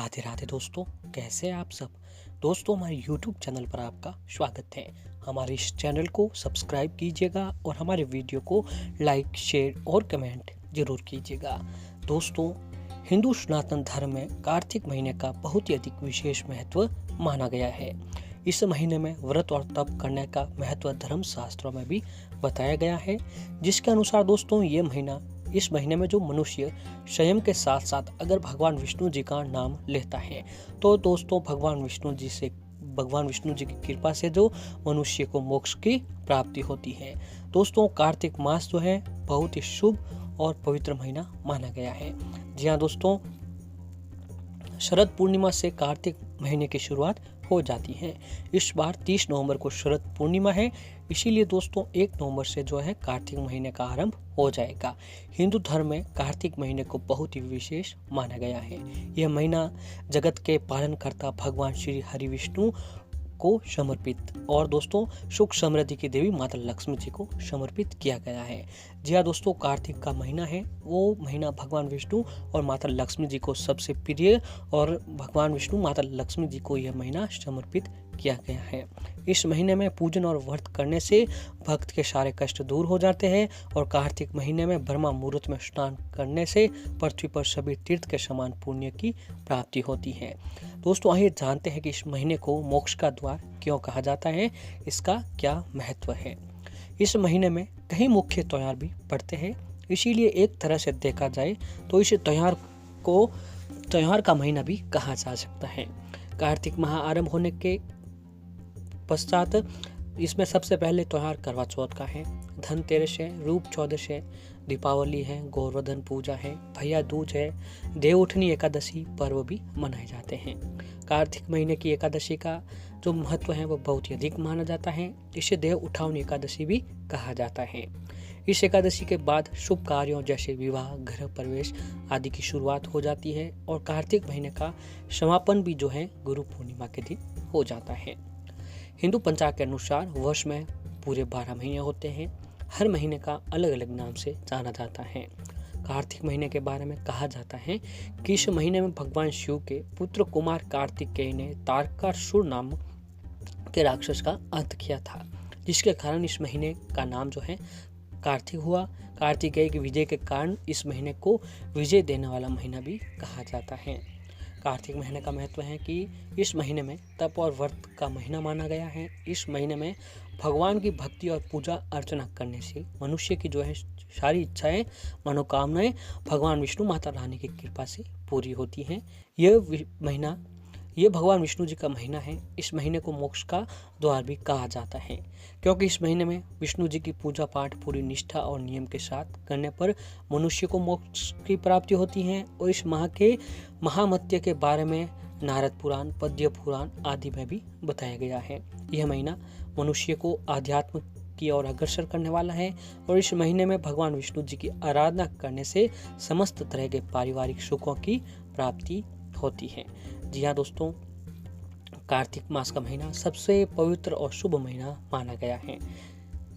राधे राधे दोस्तों, कैसे हैं आप सब। दोस्तों, हमारे YouTube चैनल पर आपका स्वागत है। हमारे इस चैनल को सब्सक्राइब कीजिएगा और हमारे वीडियो को लाइक, शेयर और कमेंट जरूर कीजिएगा। दोस्तों, हिंदू सनातन धर्म में कार्तिक महीने का बहुत ही अधिक विशेष महत्व माना गया है। इस महीने में व्रत और तप करने का महत्व धर्म शास्त्रों में भी बताया गया है, जिसके अनुसार दोस्तों इस महीने में जो मनुष्य संयम के साथ साथ अगर भगवान विष्णु जी का नाम लेता है तो दोस्तों भगवान विष्णु जी की कृपा से जो मनुष्य को मोक्ष की प्राप्ति होती है। दोस्तों, कार्तिक मास जो है बहुत ही शुभ और पवित्र महीना माना गया है। जी हाँ दोस्तों, शरद पूर्णिमा से कार्तिक महीने की शुरुआत हो जाती है। इस बार 30 नवंबर को शरद पूर्णिमा है, इसीलिए दोस्तों 1 नवंबर से जो है कार्तिक महीने का आरंभ हो जाएगा। हिंदू धर्म में कार्तिक महीने को बहुत ही विशेष माना गया है। यह महीना जगत के पालनकर्ता भगवान श्री हरि विष्णु को समर्पित और दोस्तों सुख समृद्धि की देवी माता लक्ष्मी जी को समर्पित किया गया है। जी हाँ दोस्तों, कार्तिक का महीना है वो महीना भगवान विष्णु और माता लक्ष्मी जी को सबसे प्रिय और भगवान विष्णु माता लक्ष्मी जी को यह महीना समर्पित किया गया है। इस महीने में पूजन और व्रत करने से भक्त के सारे कष्ट दूर हो जाते हैं और कार्तिक महीने में ब्रह्म मुहूर्त में स्नान करने से पृथ्वी पर सभी तीर्थ के समान पुण्य की प्राप्ति होती है। दोस्तों, आइए जानते हैं कि इस महीने को मोक्ष का द्वार क्यों कहा जाता है, इसका क्या महत्व है। इस महीने में कई मुख्य त्योहार भी पड़ते हैं, इसीलिए एक तरह से देखा जाए तो इस त्योहार का महीना भी कहा जा सकता है। कार्तिक माह आरंभ होने के पश्चात इसमें सबसे पहले त्योहार करवा चौथ का है, धनतेरस है, रूप चौदश है, दीपावली है, गोवर्धन पूजा है, भैया दूज है, देवउठनी एकादशी पर्व भी मनाए जाते हैं। कार्तिक महीने की एकादशी का जो महत्व है वो बहुत ही अधिक माना जाता है। इसे देव उठावनी एकादशी भी कहा जाता है। इस एकादशी के बाद शुभ कार्यों जैसे विवाह, गृह प्रवेश आदि की शुरुआत हो जाती है और कार्तिक महीने का समापन भी जो है गुरु पूर्णिमा के दिन हो जाता है। हिंदू पंचांग के अनुसार वर्ष में पूरे 12 महीने होते हैं। हर महीने का अलग अलग नाम से जाना जाता है। कार्तिक महीने के बारे में कहा जाता है कि इस महीने में भगवान शिव के पुत्र कुमार कार्तिकेय ने तारकासुर नाम के राक्षस का अंत किया था, जिसके कारण इस महीने का नाम जो है कार्तिक हुआ। कार्तिकेय की विजय के कारण इस महीने को विजय देने वाला महीना भी कहा जाता है। कार्तिक महीने का महत्व है कि इस महीने में तप और व्रत का महीना माना गया है। इस महीने में भगवान की भक्ति और पूजा अर्चना करने से मनुष्य की जो है सारी इच्छाएं, मनोकामनाएं भगवान विष्णु माता रानी की कृपा से पूरी होती हैं। यह भगवान विष्णु जी का महीना है। इस महीने को मोक्ष का द्वार भी कहा जाता है, क्योंकि इस महीने में विष्णु जी की पूजा पाठ पूरी निष्ठा और नियम के साथ करने पर मनुष्य को मोक्ष की प्राप्ति होती है। और इस माह के महामत्य के बारे में नारद पुराण, पद्य पुराण आदि में भी बताया गया है। यह महीना मनुष्य को आध्यात्म की ओर अग्रसर करने वाला है और इस महीने में भगवान विष्णु जी की आराधना करने से समस्त तरह के पारिवारिक सुखों की प्राप्ति होती है। जी हाँ दोस्तों, कार्तिक मास का महीना सबसे पवित्र और शुभ महीना माना गया है।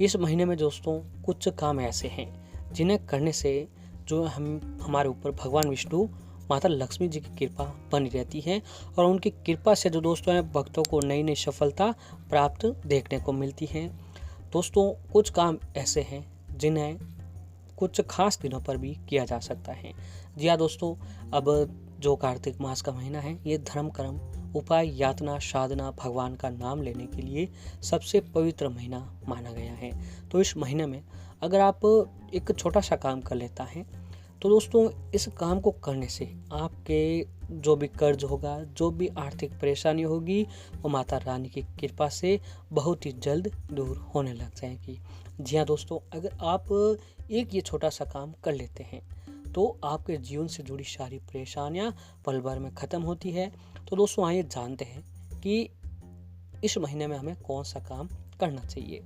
इस महीने में दोस्तों कुछ काम ऐसे हैं जिन्हें करने से जो हमारे ऊपर भगवान विष्णु माता लक्ष्मी जी की कृपा बनी रहती है और उनकी कृपा से जो दोस्तों हैं भक्तों को नई नई सफलता प्राप्त देखने को मिलती है। दोस्तों, कुछ काम ऐसे हैं जिन्हें कुछ खास दिनों पर भी किया जा सकता है। जी हाँ दोस्तों, अब जो कार्तिक मास का महीना है ये धर्म, कर्म, उपाय, यातना, साधना, भगवान का नाम लेने के लिए सबसे पवित्र महीना माना गया है। तो इस महीने में अगर आप एक छोटा सा काम कर लेता है तो दोस्तों इस काम को करने से आपके जो भी कर्ज होगा, जो भी आर्थिक परेशानी होगी, वो माता रानी की कृपा से बहुत ही जल्द दूर होने लग जाएगी। जी हाँ दोस्तों, अगर आप एक ये छोटा सा काम कर लेते हैं तो आपके जीवन से जुड़ी सारी परेशानियां पल भर में ख़त्म होती है। तो दोस्तों आइए जानते हैं कि इस महीने में हमें कौन सा काम करना चाहिए।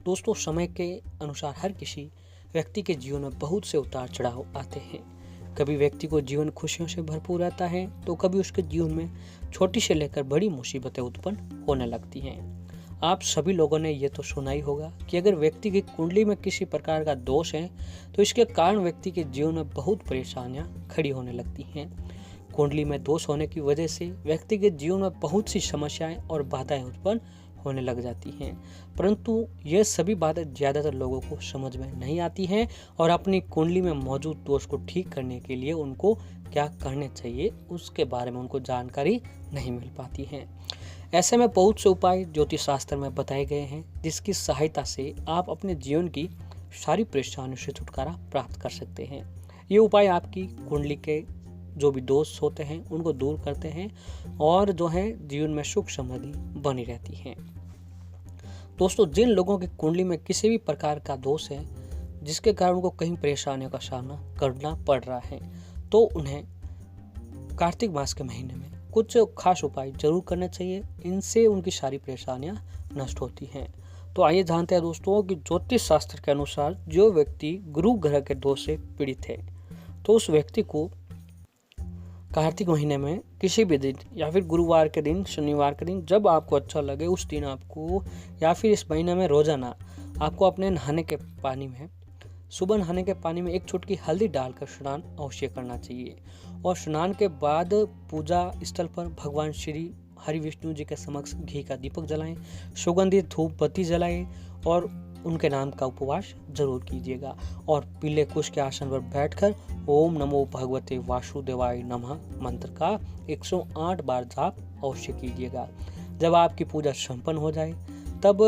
दोस्तों, समय के अनुसार हर किसी व्यक्ति के जीवन में बहुत से उतार चढ़ाव आते हैं। कभी व्यक्ति को जीवन खुशियों से भरपूर रहता है तो कभी उसके जीवन में छोटी से लेकर बड़ी मुसीबतें उत्पन्न होने लगती हैं। आप सभी लोगों ने ये तो सुना ही होगा कि अगर व्यक्ति की कुंडली में किसी प्रकार का दोष है तो इसके कारण व्यक्ति के जीवन में बहुत परेशानियां खड़ी होने लगती हैं। कुंडली में दोष होने की वजह से व्यक्ति के जीवन में बहुत सी समस्याएं और बाधाएं उत्पन्न होने लग जाती हैं, परंतु यह सभी बातें ज़्यादातर लोगों को समझ में नहीं आती हैं और अपनी कुंडली में मौजूद दोष को ठीक करने के लिए उनको क्या करने चाहिए उसके बारे में उनको जानकारी नहीं मिल पाती है। ऐसे में बहुत से उपाय ज्योतिष शास्त्र में बताए गए हैं जिसकी सहायता से आप अपने जीवन की सारी परेशानियों से छुटकारा प्राप्त कर सकते हैं। ये उपाय आपकी कुंडली के जो भी दोष होते हैं उनको दूर करते हैं और जो है जीवन में सुख समृद्धि बनी रहती है। दोस्तों, जिन लोगों की कुंडली में किसी भी प्रकार का दोष है जिसके कारण उनको कहीं परेशानियों का सामना करना पड़ रहा है, तो उन्हें कार्तिक मास के महीने में कुछ खास उपाय जरूर करने चाहिए। इनसे उनकी सारी परेशानियां नष्ट होती हैं। तो आइए जानते हैं दोस्तों कि ज्योतिष शास्त्र के अनुसार जो व्यक्ति गुरु ग्रह के दोष से पीड़ित है, तो उस व्यक्ति को कार्तिक महीने में किसी भी दिन या फिर गुरुवार के दिन, शनिवार के दिन, जब आपको अच्छा लगे उस दिन आपको, या फिर इस महीने में रोजाना आपको अपने नहाने के पानी में, सुबह नहाने के पानी में एक चुटकी हल्दी डालकर स्नान अवश्य करना चाहिए। और स्नान के बाद पूजा स्थल पर भगवान श्री हरि विष्णु जी के समक्ष घी का दीपक जलाएं, सुगंधित धूप बत्ती जलाएं और उनके नाम का उपवास जरूर कीजिएगा। और पीले कुश के आसन पर बैठकर ओम नमो भगवते वासुदेवाय नमः मंत्र का 108 बार जाप अवश्य कीजिएगा। जब आपकी पूजा संपन्न हो जाए तब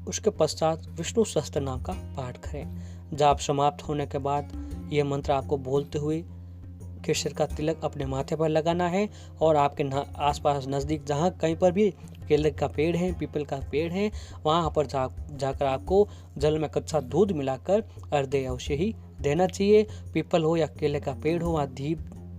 उसके पश्चात विष्णु सहस्त्र नाम का पाठ करें। जाप समाप्त होने के बाद यह मंत्र आपको बोलते हुए केसर का तिलक अपने माथे पर लगाना है और आपके आसपास नज़दीक जहाँ कहीं पर भी केले का पेड़ है, पीपल का पेड़ है, वहाँ पर जाकर आपको जल में कच्चा दूध मिलाकर अर्घ्य अवश्य ही देना चाहिए। पीपल हो या केले का पेड़ हो, वहाँ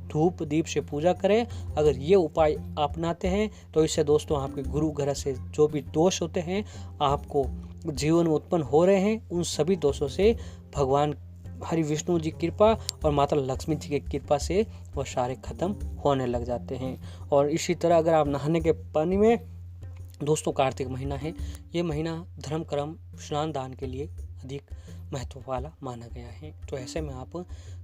धूप दीप से पूजा करें। अगर ये उपाय अपनाते हैं तो इससे दोस्तों आपके गुरु ग्रह से जो भी दोष होते हैं आपको जीवन में उत्पन्न हो रहे हैं, उन सभी दोषों से भगवान हरि विष्णु जी की कृपा और माता लक्ष्मी जी की कृपा से वह सारे खत्म होने लग जाते हैं। और इसी तरह अगर आप नहाने के पानी में, दोस्तों कार्तिक महीना है, ये महीना धर्म कर्म स्नान दान के लिए अधिक महत्व वाला माना गया है। तो ऐसे में आप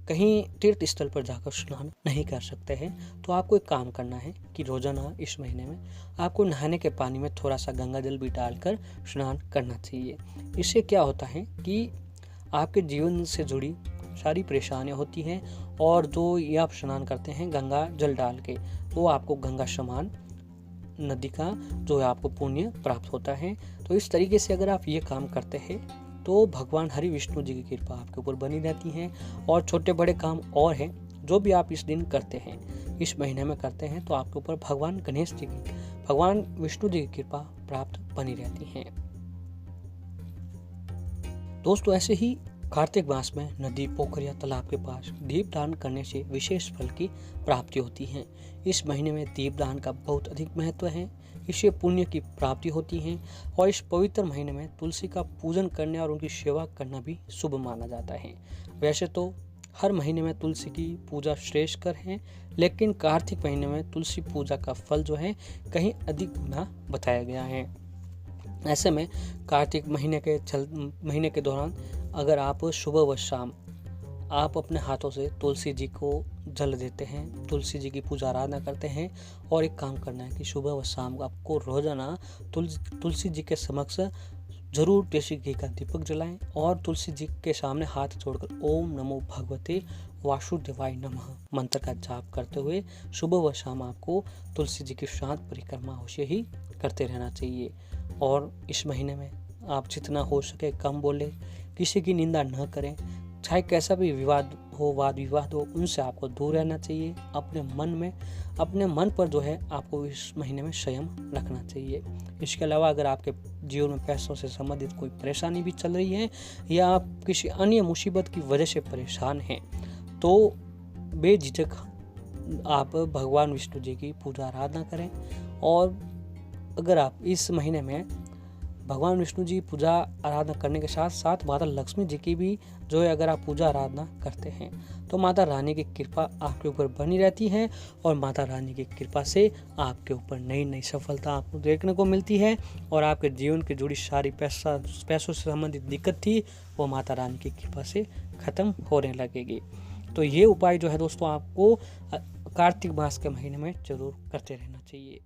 कहीं तीर्थ स्थल पर जाकर स्नान नहीं कर सकते हैं, तो आपको एक काम करना है कि रोजाना इस महीने में आपको नहाने के पानी में थोड़ा सा गंगा जल भी डालकर स्नान करना चाहिए। इससे क्या होता है कि आपके जीवन से जुड़ी सारी परेशानियां होती हैं और जो ये आप स्नान करते हैं गंगा जल डाल के, वो आपको गंगा समान नदी का जो है आपको पुण्य प्राप्त होता है। तो इस तरीके से अगर आप ये काम करते हैं तो भगवान हरि विष्णु जी की कृपा आपके ऊपर बनी रहती है। और छोटे बड़े काम और हैं जो भी आप इस दिन करते हैं, इस महीने में करते हैं, तो आपके ऊपर भगवान गणेश जी की, भगवान विष्णु जी की कृपा प्राप्त बनी रहती है। दोस्तों, ऐसे ही कार्तिक मास में नदी, पोखर या तालाब के पास दीपदान करने से विशेष फल की प्राप्ति होती है। इस महीने में दीपदान का बहुत अधिक महत्व है, इससे पुण्य की प्राप्ति होती है। और इस पवित्र महीने में तुलसी का पूजन करने और उनकी सेवा करना भी शुभ माना जाता है। वैसे तो हर महीने में तुलसी की पूजा श्रेष्ठकर है, लेकिन कार्तिक महीने में तुलसी पूजा का फल जो है कहीं अधिक गुना बताया गया है। ऐसे में कार्तिक महीने के दौरान अगर आप सुबह व शाम आप अपने हाथों से तुलसी जी को जल देते हैं, तुलसी जी की पूजा आराधना करते हैं, और एक काम करना है कि सुबह व शाम आपको रोजाना तुलसी जी के समक्ष जरूर देसी घी का दीपक जलाएं और तुलसी जी के सामने हाथ जोड़कर ओम नमो भगवते वासुदेवाय नमः मंत्र का जाप करते हुए सुबह व शाम आपको तुलसी जी की शांत परिक्रमा अवश्य ही करते रहना चाहिए। और इस महीने में आप जितना हो सके कम बोले, किसी की निंदा न करें, चाहे कैसा भी विवाद हो, वाद विवाद हो, उनसे आपको दूर रहना चाहिए। अपने मन पर जो है आपको इस महीने में संयम रखना चाहिए। इसके अलावा अगर आपके जीवन में पैसों से संबंधित कोई परेशानी भी चल रही है या आप किसी अन्य मुसीबत की वजह से परेशान हैं, तो बेझिझक आप भगवान विष्णु जी की पूजा आराधना करें। और अगर आप इस महीने में भगवान विष्णु जी पूजा आराधना करने के साथ साथ माता लक्ष्मी जी की भी जो है अगर आप पूजा आराधना करते हैं, तो माता रानी की कृपा आपके ऊपर बनी रहती है और माता रानी की कृपा से आपके ऊपर नई नई सफलता आपको देखने को मिलती है और आपके जीवन की जुड़ी सारी पैसों से संबंधित दिक्कत थी वो माता रानी की कृपा से खत्म होने लगेगी। तो ये उपाय जो है दोस्तों आपको कार्तिक मास के महीने में ज़रूर करते रहना चाहिए।